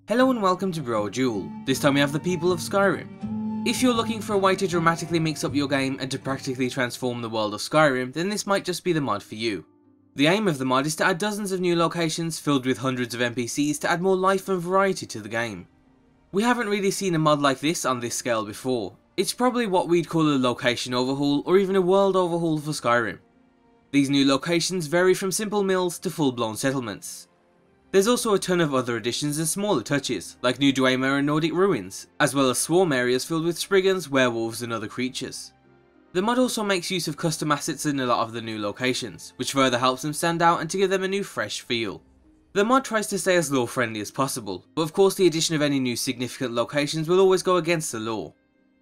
Hello and welcome to Brodual. This time we have the people of Skyrim. If you're looking for a way to dramatically mix up your game and to practically transform the world of Skyrim, then this might just be the mod for you. The aim of the mod is to add dozens of new locations filled with hundreds of NPCs to add more life and variety to the game. We haven't really seen a mod like this on this scale before. It's probably what we'd call a location overhaul or even a world overhaul for Skyrim. These new locations vary from simple mills to full-blown settlements. There's also a ton of other additions and smaller touches, like new Dwemer and Nordic ruins, as well as swarm areas filled with spriggans, werewolves and other creatures. The mod also makes use of custom assets in a lot of the new locations, which further helps them stand out and to give them a new fresh feel. The mod tries to stay as lore friendly as possible, but of course the addition of any new significant locations will always go against the lore.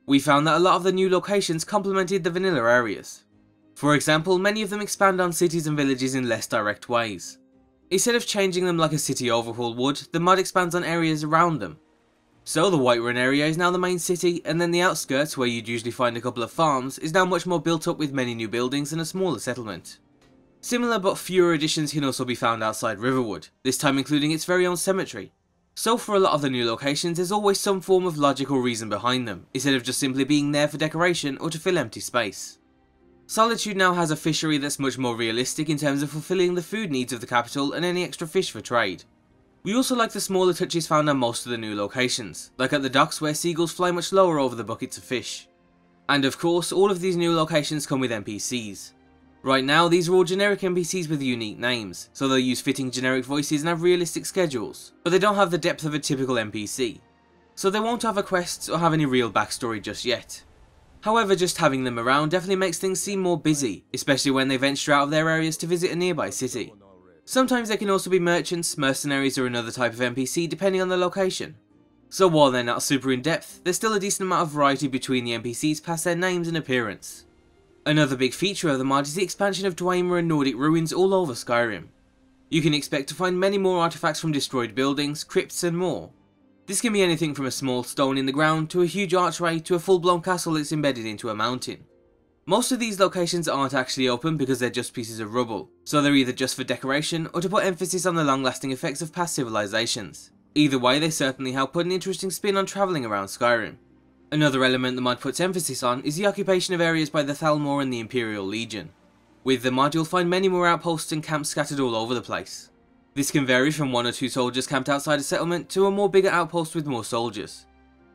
We found that a lot of the new locations complemented the vanilla areas. For example, many of them expand on cities and villages in less direct ways. Instead of changing them like a city overhaul would, the mod expands on areas around them. So the Whiterun area is now the main city, and then the outskirts, where you'd usually find a couple of farms, is now much more built up with many new buildings and a smaller settlement. Similar but fewer additions can also be found outside Riverwood, this time including its very own cemetery. So for a lot of the new locations there's always some form of logical reason behind them, instead of just simply being there for decoration or to fill empty space. Solitude now has a fishery that's much more realistic in terms of fulfilling the food needs of the capital and any extra fish for trade. We also like the smaller touches found on most of the new locations, like at the docks where seagulls fly much lower over the buckets of fish. And of course, all of these new locations come with NPCs. Right now, these are all generic NPCs with unique names, so they'll use fitting generic voices and have realistic schedules, but they don't have the depth of a typical NPC. So they won't have a quest or have any real backstory just yet. However, just having them around definitely makes things seem more busy, especially when they venture out of their areas to visit a nearby city. Sometimes they can also be merchants, mercenaries or another type of NPC depending on the location. So while they're not super in depth, there's still a decent amount of variety between the NPCs past their names and appearance. Another big feature of the mod is the expansion of Dwemer and Nordic ruins all over Skyrim. You can expect to find many more artifacts from destroyed buildings, crypts and more. This can be anything from a small stone in the ground to a huge archway to a full-blown castle that's embedded into a mountain. Most of these locations aren't actually open because they're just pieces of rubble, so they're either just for decoration or to put emphasis on the long-lasting effects of past civilizations. Either way, they certainly help put an interesting spin on travelling around Skyrim. Another element the mod puts emphasis on is the occupation of areas by the Thalmor and the Imperial Legion. With the mod you'll find many more outposts and camps scattered all over the place. This can vary from 1 or 2 soldiers camped outside a settlement to a more bigger outpost with more soldiers.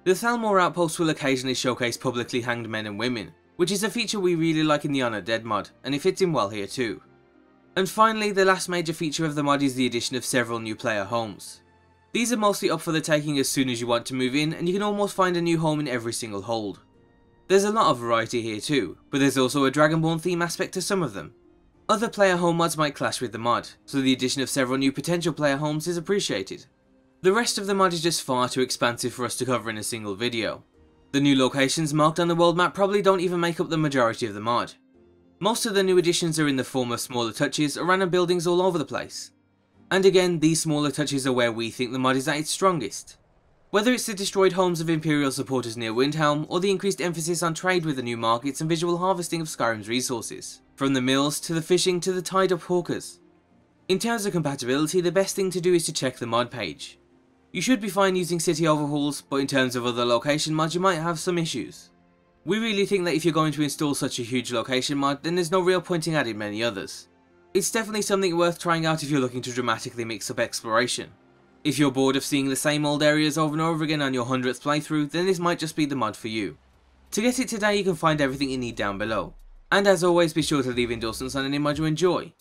The Thalmor outposts will occasionally showcase publicly hanged men and women, which is a feature we really like in the Honoured Dead mod, and it fits in well here too. And finally, the last major feature of the mod is the addition of several new player homes. These are mostly up for the taking as soon as you want to move in, and you can almost find a new home in every single hold. There's a lot of variety here too, but there's also a Dragonborn theme aspect to some of them. Other player home mods might clash with the mod, so the addition of several new potential player homes is appreciated. The rest of the mod is just far too expansive for us to cover in a single video. The new locations marked on the world map probably don't even make up the majority of the mod. Most of the new additions are in the form of smaller touches or random buildings all over the place. And again, these smaller touches are where we think the mod is at its strongest. Whether it's the destroyed homes of Imperial supporters near Windhelm, or the increased emphasis on trade with the new markets and visual harvesting of Skyrim's resources. From the mills, to the fishing, to the tied up hawkers. In terms of compatibility, the best thing to do is to check the mod page. You should be fine using city overhauls, but in terms of other location mods you might have some issues. We really think that if you're going to install such a huge location mod, then there's no real point in adding many others. It's definitely something worth trying out if you're looking to dramatically mix up exploration. If you're bored of seeing the same old areas over and over again on your 100th playthrough, then this might just be the mod for you. To get it today you can find everything you need down below. And as always, be sure to leave endorsements on any mod you enjoy.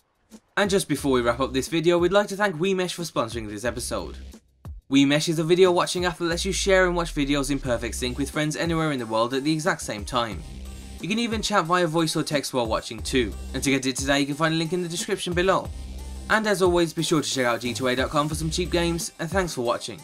And just before we wrap up this video, we'd like to thank WeMesh for sponsoring this episode. WeMesh is a video watching app that lets you share and watch videos in perfect sync with friends anywhere in the world at the exact same time. You can even chat via voice or text while watching too, and to get it today you can find a link in the description below. And as always, be sure to check out g2a.com for some cheap games, and thanks for watching.